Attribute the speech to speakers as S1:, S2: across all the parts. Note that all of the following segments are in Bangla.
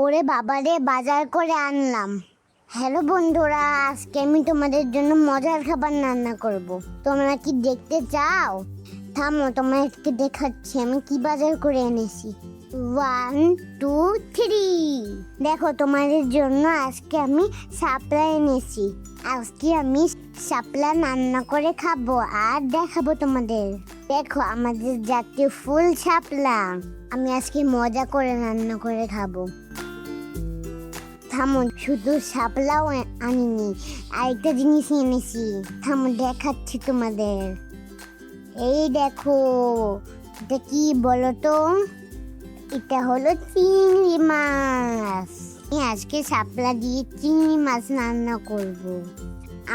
S1: ওরে বাবারে, বাজার করে আনলাম। হ্যালো বন্ধুরা, আজকে আমি তোমাদের জন্য মজার খাবার রান্না করব। তোমরা কি দেখতে চাও? থামো, তোমাদেরকে দেখাচ্ছি আমি কি বাজার করে এনেছি। 1 2 3, দেখো তোমাদের জন্য আজকে আমি শাপলা এনেছি। আজকে আমি শাপলা রান্না করে খাবো আর দেখাবো তোমাদের। দেখো আমাদের জাতীয় ফুল শাপলা। আমি আজকে মজা করে রান্না করে খাবো। থামো, শুধু শাপলাও আনিনি, আরেকটা জিনিস এনেছি। থামো, দেখাচ্ছি তোমাদের। এই দেখো, এটা কি বলো তো? এটা হলো চিংড়ি মাছ। আমি আজকে শাপলা দিয়ে চিংড়ি মাছ রান্না করব।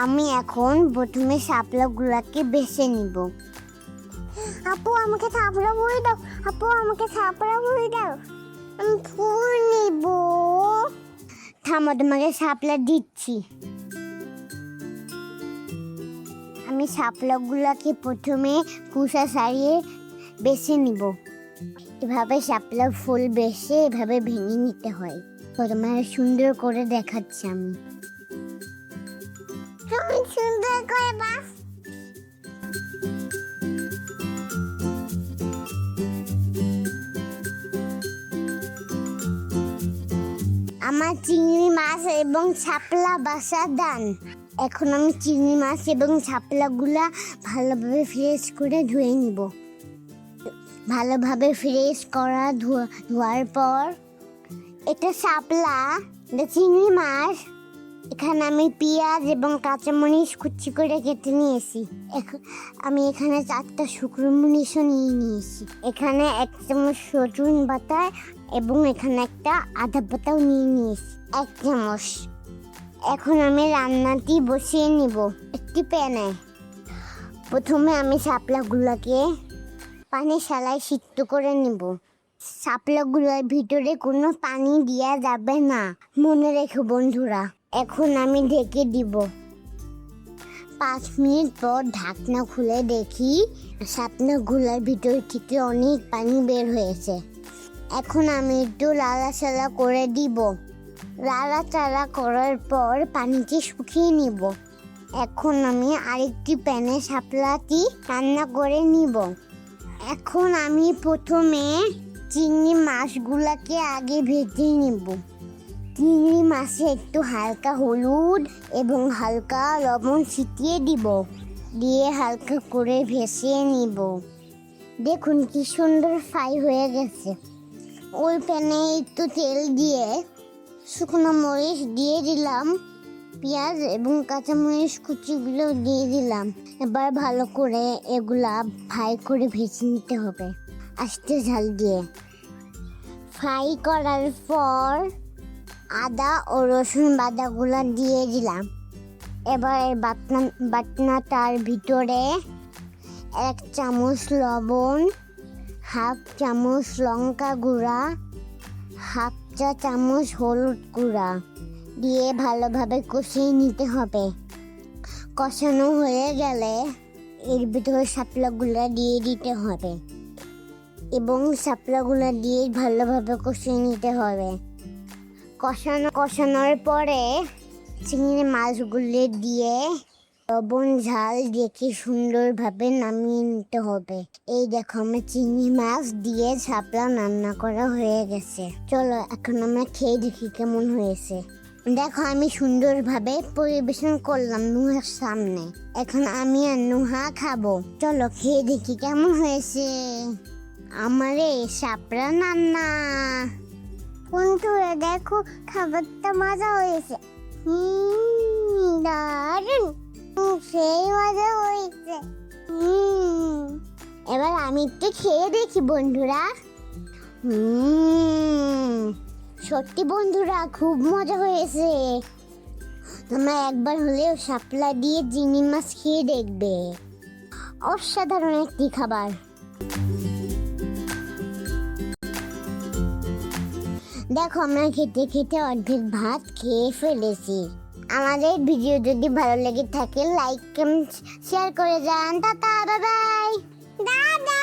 S1: আমি এখন প্রথমে শাপলাগুলোকে বেছে নিব। আপু আমাকে শাপলা ভরে দাও, আপু আমাকে শাপলা ভরে দাও, আমি ফুল নিব। থামো, তোমাকে শাপলা দিচ্ছি। আমি শাপলাগুলোকে প্রথমে কুসা সারিয়ে বেছে নিব। এভাবে শাপলা ফুল বেছে এভাবে ভেঙে নিতে হয়। তোমার সুন্দর করে দেখাচ্ছি আমি। সুন্দর করে বাস। আমার চিংড়ি মাছ এবং শাপলা বাসা ডান। এখন আমি চিংড়ি মাছ এবং শাপলাগুলা ভালোভাবে ফ্রেশ করে ধুয়ে নিব। ভালোভাবে ফ্রেশ করা ধোয়ার পর, এটা শাপলা, এটা চিংড়ি মাছ। এখানে আমি পেঁয়াজ এবং কাঁচামরিচ কুচি করে কেটে নিয়েছি। আমি এখানে 4টা শুকনো মরিচও নিয়ে নিয়েছি। এখানে 1 চামচ রসুন বাটা এবং এখানে একটা আদা বাটাও নিয়ে নিয়েছি 1 চামচ। এখন আমি রান্নাটি বসিয়ে নিব একটি প্যানে। প্রথমে আমি শাপলাগুলোকে পানি শালায় সিদ্ধ করে নিব। শাপলাগুলোর ভিতরে কোনো পানি দেওয়া যাবে না, মনে রেখো বন্ধুরা। এখন আমি ঢেকে দিব। 5 মিনিট পর ঢাকনা খুলে দেখি শাপলাগুলোর ভিতর থেকে অনেক পানি বের হয়েছে। এখন আমি একটু লাড়াচাড়া করে দিব। লাড়াচাড়া করার পর পানিটি শুকিয়ে নিব। এখন আমি আরেকটি প্যানে শাপলাটি রান্না করে নিব। এখন আমি প্রথমে চিংড়ি মাছগুলোকে আগে ভেজে নিব। চিংড়ি মাছে একটু হালকা হলুদ এবং হালকা লবণ ছিটিয়ে দিব, দিয়ে হালকা করে ভেজে নিব। দেখুন কি সুন্দর ফ্রাই হয়ে গেছে। ওই প্যানে একটু তেল দিয়ে শুকনো মরিচ দিয়ে দিলাম, পেঁয়াজ এবং কাঁচামরিচ কুচিগুলো দিয়ে দিলাম। এবার ভালো করে এগুলা ফ্রাই করে ভেজে নিতে হবে আস্তে ঝাল দিয়ে। ফ্রাই করার পর আদা ও রসুন বাটাগুলো দিয়ে দিলাম। এবার এই বাটনাটার ভিতরে 1 চামচ লবণ, 1/2 চামচ লঙ্কা গুঁড়া, 1/2 চা চামচ হলুদ গুঁড়া দিয়ে ভালোভাবে কষিয়ে নিতে হবে। কষানো হয়ে গেলে এর ভিতরে শাপলাগুলো দিয়ে দিতে হবে এবং শাপলাগুলো দিয়ে ভালোভাবে কষিয়ে নিতে হবে। কষানোর পরে চিংড়ি মাছগুলো দিয়ে লবণ ঝাল দেখে সুন্দরভাবে নামিয়ে নিতে হবে। এই দেখো, আমার চিংড়ি মাছ দিয়ে শাপলা রান্না করা হয়ে গেছে। চলো এখন আমরা খেয়ে দেখি কেমন হয়েছে। দেখো, আমি সুন্দরভাবে পরিবেশন করলাম নুহার সামনে। এখন আমি আর নুহা খাবো। চলো খেয়ে দেখি কেমন হয়েছে আমার এই শাপলা রান্না। বন্ধুরা দেখো, খাবারটা মজা হয়েছে। দারুণ, সেই মজা হয়েছে। এবার আমি একটু খেয়ে দেখি বন্ধুরা। সত্যি বন্ধুরা, খুব মজা হয়েছে। তোমরা একবার হলেও শাপলা দিয়ে চিংড়ি মাছ খেয়ে দেখবে। অসাধারণ একটি খাবার। দেখো, আমরা খেতে খেতে অর্ধেক ভাত খেয়ে ফেলেছি। আমাদের ভিডিও যদি ভালো লেগে থাকে লাইক কমেন্ট শেয়ার করে যান। টাটা, বাই বাই, দাদা।